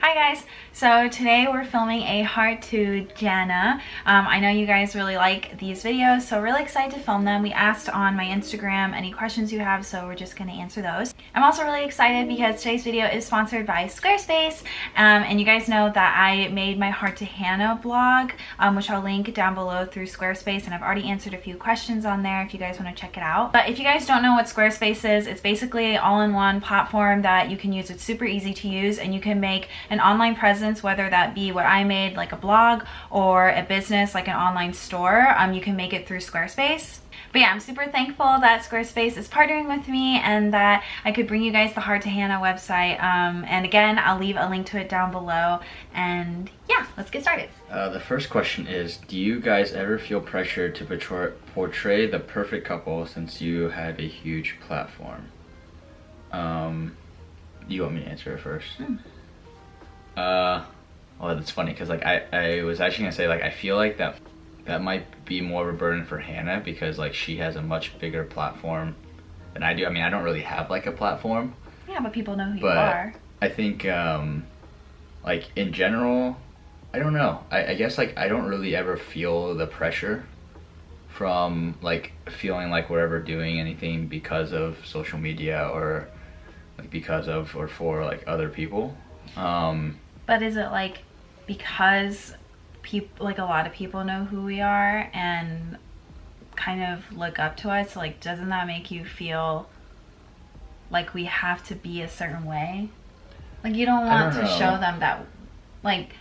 Hi guys, so today we're filming a heart to Jana. I know you guys really like these videos, so really excited to film them. We asked on my Instagram any questions you have, so we're just going to answer those. I'm also really excited because today's video is sponsored by Squarespace, and you guys know that I made my Heart to Hannah blog, which I'll link down below through Squarespace, and I've already answered a few questions on there if you guys want to check it out. But if you guys don't know what Squarespace is, it's basically an all-in-one platform that you can use. It's super easy to use, and you can make an online presence, whether that be what I made, like a blog, or a business like an online store. You can make it through Squarespace. But yeah, I'm super thankful that Squarespace is partnering with me and that I could bring you guys the Heart to Hannah website. And again, I'll leave a link to it down below. And yeah, let's get started. The first question is, do you guys ever feel pressure to portray the perfect couple since you have a huge platform? You want me to answer it first? Well, that's funny because like I was actually gonna say, like, I feel like that might be more of a burden for Hannah because like she has a much bigger platform than I do. I mean, I don't really have like a platform. Yeah, but people know who you are. I think like in general, I don't know. I guess like I don't really ever feel the pressure from like feeling like we're ever doing anything because of social media or like because of or for like other people. But is it like because people, like a lot of people know who we are and kind of look up to us, like doesn't that make you feel like we have to be a certain way? Like you don't want to show them that, like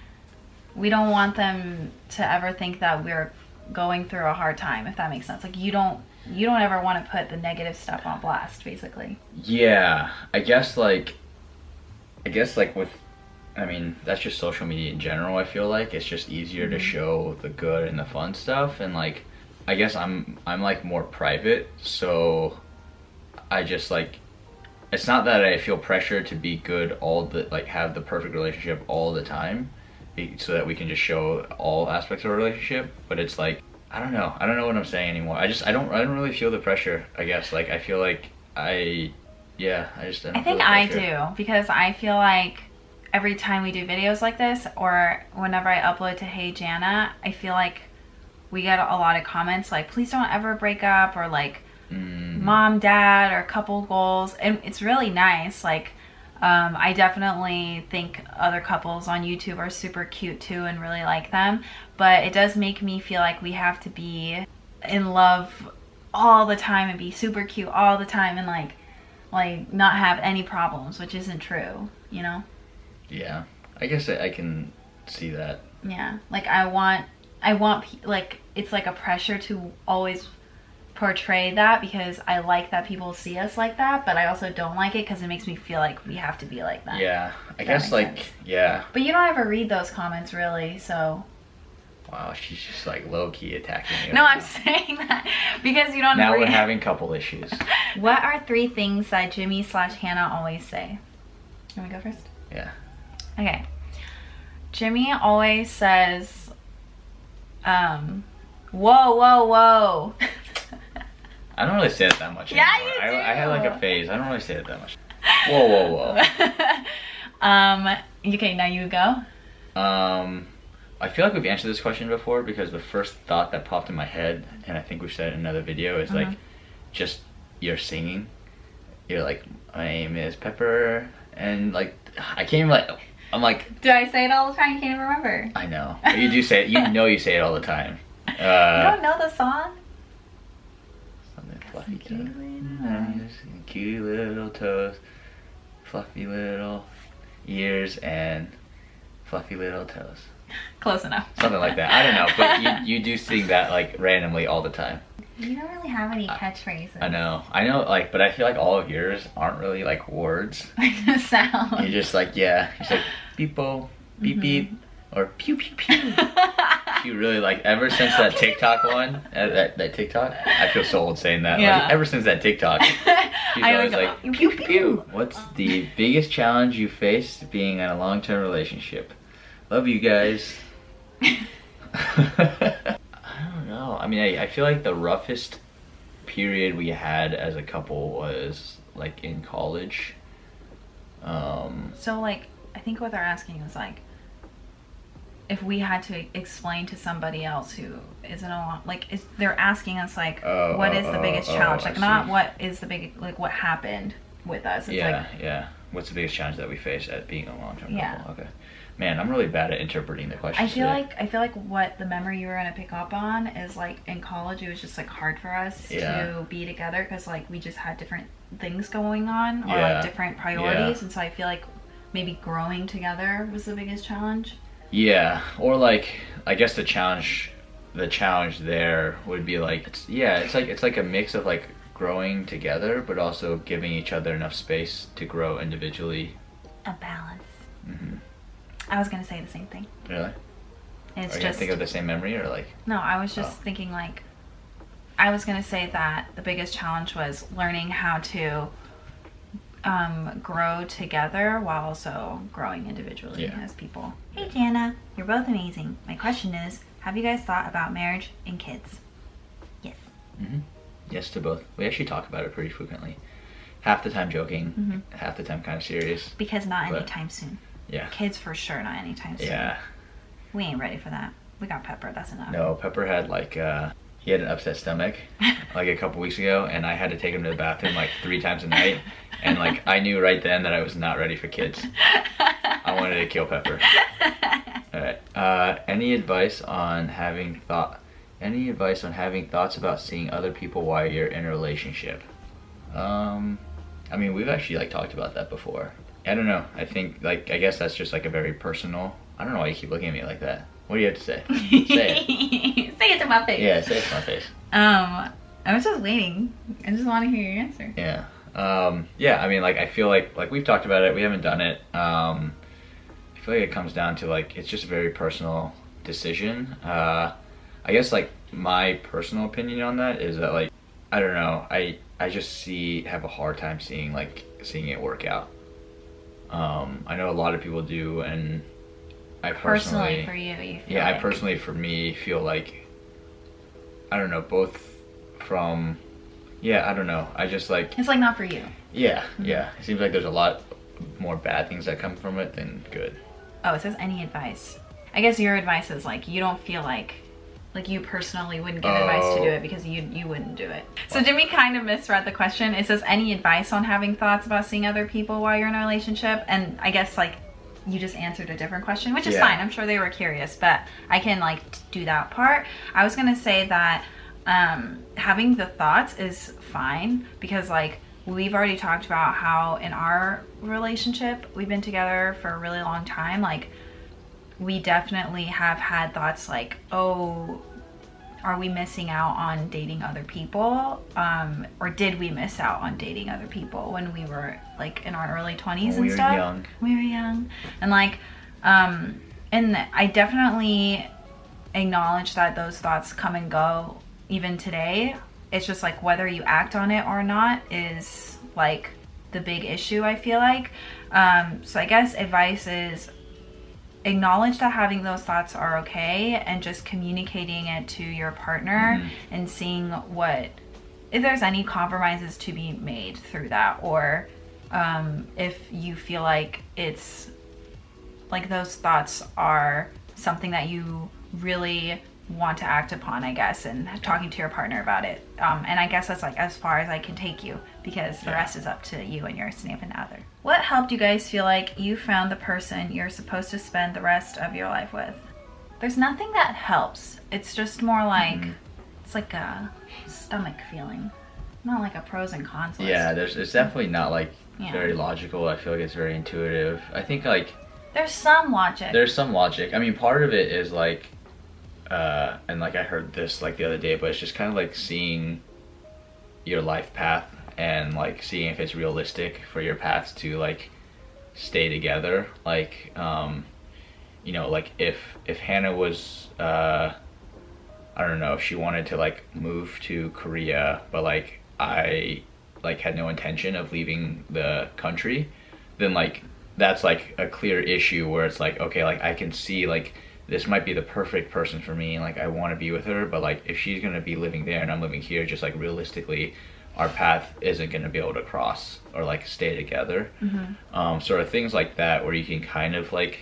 we don't want them to ever think that we're going through a hard time, if that makes sense. Like you don't ever want to put the negative stuff on blast, basically. Yeah, I guess like with, I mean, that's just social media in general. I feel like it's just easier to show the good and the fun stuff, and like I guess I'm like more private, so I just like, it's not that I feel pressure to be good like have the perfect relationship all the time so that we can just show all aspects of a relationship, but it's like I don't know what I'm saying anymore. I don't really feel the pressure, I guess. Like I feel like I think I do, because I feel like every time we do videos like this or whenever I upload to Hey Jana, I feel like we get a lot of comments like, please don't ever break up, or like mom, dad, or couple goals. And it's really nice. Like I definitely think other couples on YouTube are super cute too and really like them, but it does make me feel like we have to be in love all the time and be super cute all the time and like not have any problems, which isn't true, you know? Yeah, I guess I can see that. Yeah, like I want like it's like a pressure to always portray that because I like that people see us like that, but I also don't like it because it makes me feel like we have to be like that. Yeah, I guess like sense. Yeah. But you don't ever read those comments really, so. Wow, she's just like low-key attacking me. No, I'm saying that because you don't. Now we're having couple issues. What are 3 things that Jimmy/Hannah always say? Can we go first? Yeah. Okay. Jimmy always says, whoa, whoa, whoa. I don't really say it that much Yeah, anymore. you do. I had like a phase. I don't really say it that much. Whoa, whoa, whoa. Okay, now you go. I feel like we've answered this question before because the first thought that popped in my head, and I think we've said it in another video, is like just you're singing. You're like, my name is Pepper, and like I can't even like. I'm like, do I say it all the time? You can't even remember. I know. You do say it. You know you say it all the time. You don't know the song? Something fluffy toes. Cute little toes. Fluffy little ears and fluffy little toes. Close enough. Something like that. I don't know. But you do sing that like randomly all the time. You don't really have any catchphrases. I know, like, but I feel like all of yours aren't really like words. Like sound. You're just like, yeah, it's like beep-o, beep beep, or pew pew pew. You really like, ever since that TikTok one, that TikTok, I feel so old saying that. Yeah. Like, ever since that TikTok, she's always like, pew pew pew. What's the biggest challenge you faced being in a long-term relationship? Love you guys. I mean, I feel like the roughest period we had as a couple was like in college. So like I think what they're asking is like, if we had to explain to somebody else who isn't like, they're asking us like, what is the biggest challenge? Like, not what is the big, like, what happened with us. It's yeah. What's the biggest challenge that we face at being a long-term couple? Okay. Man, I'm really bad at interpreting the question. I feel like what the memory you were gonna pick up on is like, in college it was just like hard for us to be together because like we just had different things going on or like different priorities, and so I feel like maybe growing together was the biggest challenge. Yeah, or like, I guess the challenge there would be like, it's like a mix of like growing together, but also giving each other enough space to grow individually. A balance. I was gonna say the same thing. Really? It's Are you gonna think of the same memory or like? No, I was just thinking like, I was gonna say that the biggest challenge was learning how to grow together while also growing individually as people. Hey Jana, you're both amazing. My question is, have you guys thought about marriage and kids? Yes. Yes to both. We actually talk about it pretty frequently. Half the time joking, half the time kind of serious. Because not anytime soon. Yeah. Kids for sure not anytime soon. Yeah. We ain't ready for that. We got Pepper, that's enough. No, Pepper had like, he had an upset stomach like a couple weeks ago, and I had to take him to the bathroom like 3 times a night, and like I knew right then that I was not ready for kids. I wanted to kill Pepper. Alright, any advice on having thoughts about seeing other people while you're in a relationship? I mean, we've actually like talked about that before. I don't know. I think like, I guess that's just like a very personal, I don't know why you keep looking at me like that. What do you have to say? Say it. Say it to my face. Yeah, say it to my face. I was just waiting. I just want to hear your answer. Yeah. Yeah, I mean, like, I feel like we've talked about it. We haven't done it. I feel like it comes down to, like, it's just a very personal decision. I guess, like, my personal opinion on that is that, like, I don't know. I just have a hard time seeing it work out. I know a lot of people do, and I personally for you feel I personally, for me, feel like, I don't know, both from, I don't know, I just like, it's like not for you. Yeah, it seems like there's a lot more bad things that come from it than good. Oh, it says any advice. I guess your advice is like, you don't feel like you personally wouldn't give advice to do it because you wouldn't do it. So Jimmy kind of misread the question. It says any advice on having thoughts about seeing other people while you're in a relationship, and I guess like you just answered a different question, which is fine. I'm sure they were curious, but I can like do that part. I was gonna say that having the thoughts is fine because like we've already talked about how in our relationship, we've been together for a really long time, like we definitely have had thoughts like, oh, are we missing out on dating other people? Or did we miss out on dating other people when we were like in our early 20s and stuff? We were young. And like, and I definitely acknowledge that those thoughts come and go even today. It's just like whether you act on it or not is like the big issue, I feel like. So I guess advice is acknowledge that having those thoughts are okay and just communicating it to your partner and seeing if there's any compromises to be made through that, or if you feel like it's like those thoughts are something that you really want to act upon, I guess, and talking to your partner about it. And I guess that's like as far as I can take you, because the rest is up to you and your significant other. What helped you guys feel like you found the person you're supposed to spend the rest of your life with? There's nothing that helps. It's just more like, it's like a stomach feeling. Not like a pros and cons list. Yeah, it's definitely not like very logical. I feel like it's very intuitive. I think like there's some logic. I mean, part of it is like, and like I heard this like the other day, but it's just kind of like seeing your life path and like seeing if it's realistic for your paths to like stay together. Like, you know, like if Hannah was, I don't know, if she wanted to like move to Korea, but like I like had no intention of leaving the country, then like that's like a clear issue where it's like, okay, like I can see like this might be the perfect person for me and like I want to be with her, but like if she's gonna be living there and I'm living here, just like realistically our path isn't going to be able to cross or like stay together. Sort of things like that where you can kind of like,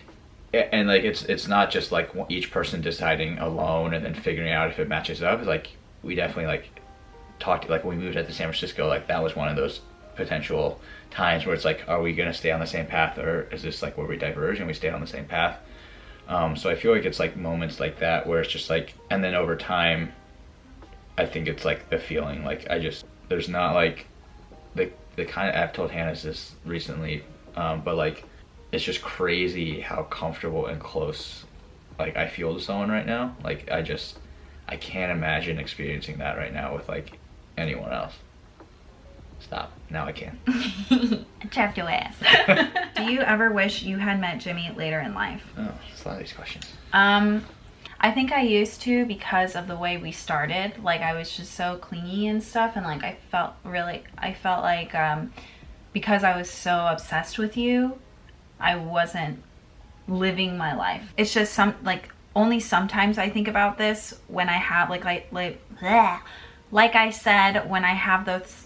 and like it's not just like each person deciding alone and then figuring out if it matches up. It's like we definitely like talked, like when we moved out to San Francisco, like that was one of those potential times where it's like, are we going to stay on the same path, or is this like where we diverge and we stay on the same path? So I feel like it's like moments like that where it's just like, and then over time I think it's like the feeling, like there's not like the kind of, I've told Hannah this recently, but like it's just crazy how comfortable and close like I feel to someone right now. Like I can't imagine experiencing that right now with like anyone else. Stop. Now I can. Trapped your ass. Do you ever wish you had met Jimmy later in life? Oh, it's a lot of these questions. I think I used to, because of the way we started. Like I was just so clingy and stuff, and like I felt like because I was so obsessed with you, I wasn't living my life. It's just only sometimes I think about this when I have like I said, when I have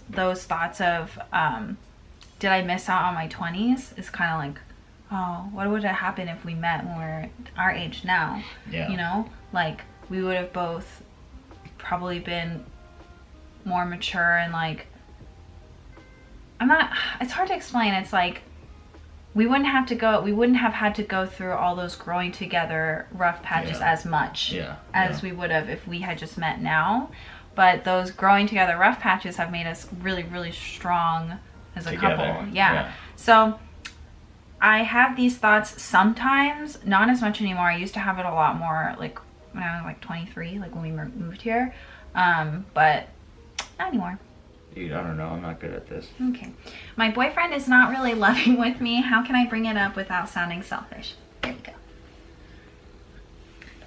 those thoughts of did I miss out on my 20s? It's kind of like, oh, what would have happened if we met when we're our age now? Yeah. You know, like we would have both probably been more mature, and like it's hard to explain. It's like we wouldn't have had to go through all those growing together rough patches as much as we would have if we had just met now. But those growing together rough patches have made us really, really strong as a couple. Yeah. So I have these thoughts sometimes, not as much anymore. I used to have it a lot more, like when I was like 23, like when we moved here. But not anymore. Dude, I don't know. I'm not good at this. Okay. My boyfriend is not really loving with me. How can I bring it up without sounding selfish? There you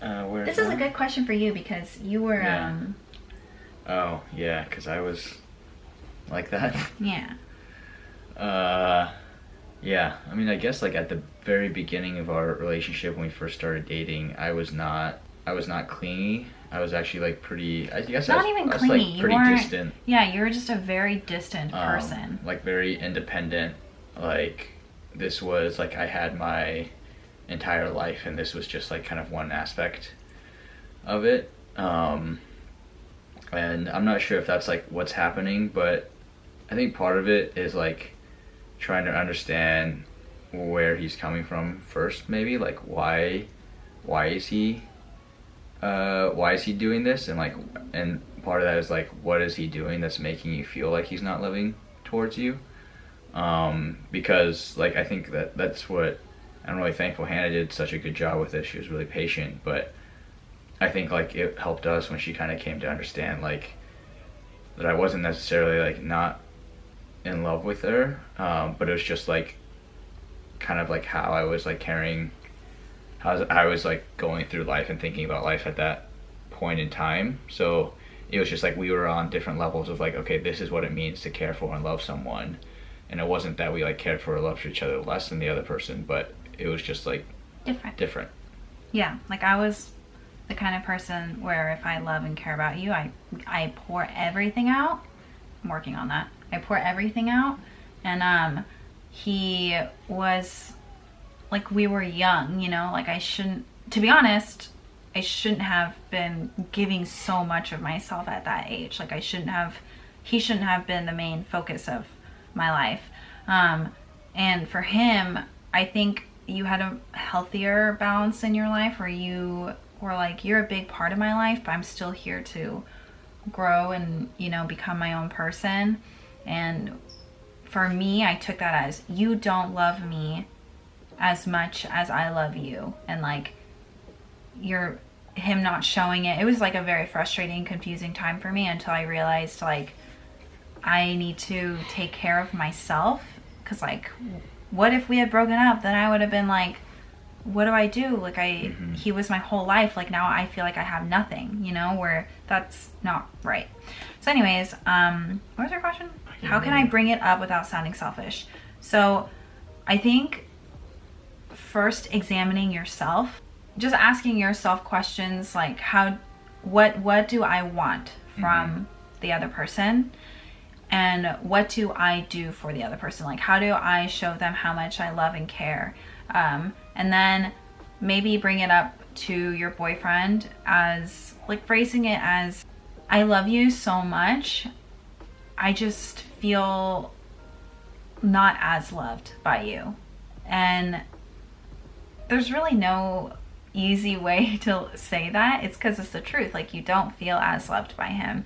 go. This is a good question for you because you were... Oh, yeah, because I was like that. Yeah. Yeah, I mean, I guess like at the very beginning of our relationship when we first started dating, I was not clingy. I was actually like pretty, I guess not I was, even I was clingy. like pretty distant. Yeah, you were just a very distant person. Like very independent. Like this was like I had my entire life and this was just like kind of one aspect of it. And I'm not sure if that's like what's happening, but I think part of it is like trying to understand where he's coming from first, maybe like why is he doing this, and like, and part of that is like what is he doing that's making you feel like he's not living towards you, because like I think that's what I'm really thankful Hannah did such a good job with it. She was really patient, but I think like it helped us when she kind of came to understand like that I wasn't necessarily like not in love with her, but it was just like kind of like how I was like carrying, how I was like going through life and thinking about life at that point in time. So it was just like we were on different levels of like, okay, this is what it means to care for and love someone, and it wasn't that we like cared for or loved each other less than the other person, but it was just like different. Yeah, like I was the kind of person where if I love and care about you, I pour everything out. I'm working on that. I pour everything out, and he was like, we were young, you know, like to be honest, I shouldn't have been giving so much of myself at that age. Like he shouldn't have been the main focus of my life. And for him, I think you had a healthier balance in your life where you were like, you're a big part of my life, but I'm still here to grow and, you know, become my own person. And for me, I took that as, you don't love me as much as I love you, and like him not showing it. It was like a very frustrating, confusing time for me until I realized like I need to take care of myself, because like what if we had broken up? Then I would have been like, what do I do? Like he was my whole life. Like now I feel like I have nothing, you know, where that's not right. So anyways, what was your question? How can I bring it up without sounding selfish? So I think first examining yourself, just asking yourself questions like what do I want from the other person? and what do I do for the other person? Like, how do I show them how much I love and care? And then maybe bring it up to your boyfriend as, like, phrasing it as, I love you so much, I just feel not as loved by you. And there's really no easy way to say that. It's because it's the truth. Like, you don't feel as loved by him.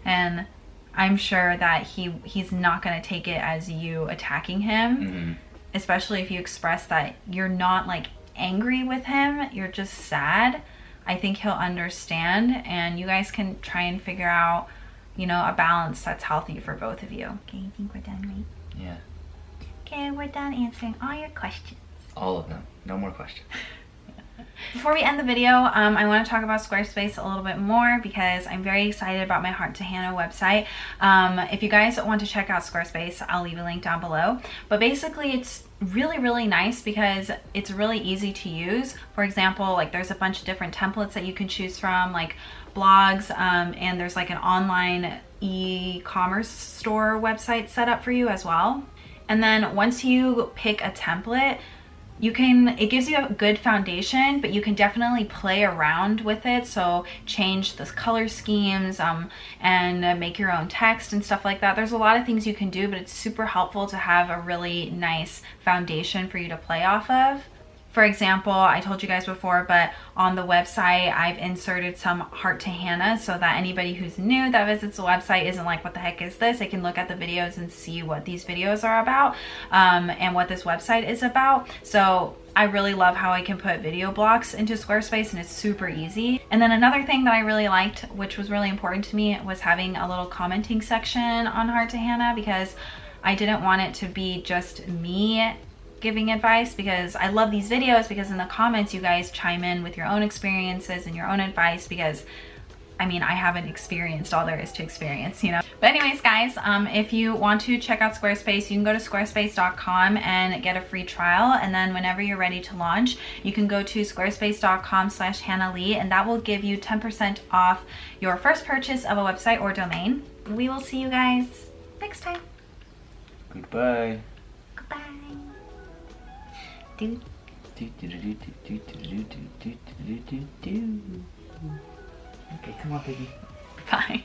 And I'm sure that he's not going to take it as you attacking him, especially if you express that you're not, like, angry with him, you're just sad. I think he'll understand, and you guys can try and figure out, you know, a balance that's healthy for both of you. Okay, you think we're done, right? Yeah. Okay, we're done answering all your questions. All of them. No more questions. Before we end the video, I want to talk about Squarespace a little bit more because I'm very excited about my Heart to Hannah website. If you guys want to check out Squarespace, I'll leave a link down below. But basically, it's really nice because it's really easy to use. For example, like, there's a bunch of different templates that you can choose from, like blogs, and there's like an online e-commerce store website set up for you as well. And then once you pick a template, it gives you a good foundation, but you can definitely play around with it. So change the color schemes, and make your own text and stuff like that. There's a lot of things you can do, but it's super helpful to have a really nice foundation for you to play off of. For example, I told you guys before, but on the website, I've inserted some Heart to Hannah so that anybody who's new that visits the website isn't like, what the heck is this? They can look at the videos and see what these videos are about, and what this website is about. So I really love how I can put video blocks into Squarespace, and it's super easy. And then another thing that I really liked, which was really important to me, was having a little commenting section on Heart to Hannah, because I didn't want it to be just me giving advice, because I love these videos because in the comments you guys chime in with your own experiences and your own advice, because I mean, I haven't experienced all there is to experience, you know. But anyways, guys, if you want to check out Squarespace, you can go to squarespace.com and get a free trial, and then whenever you're ready to launch, you can go to squarespace.com/HannahLee, and that will give you 10% off your first purchase of a website or domain. We will see you guys next time. Goodbye. Goodbye. Do. Okay, come on, baby. Bye.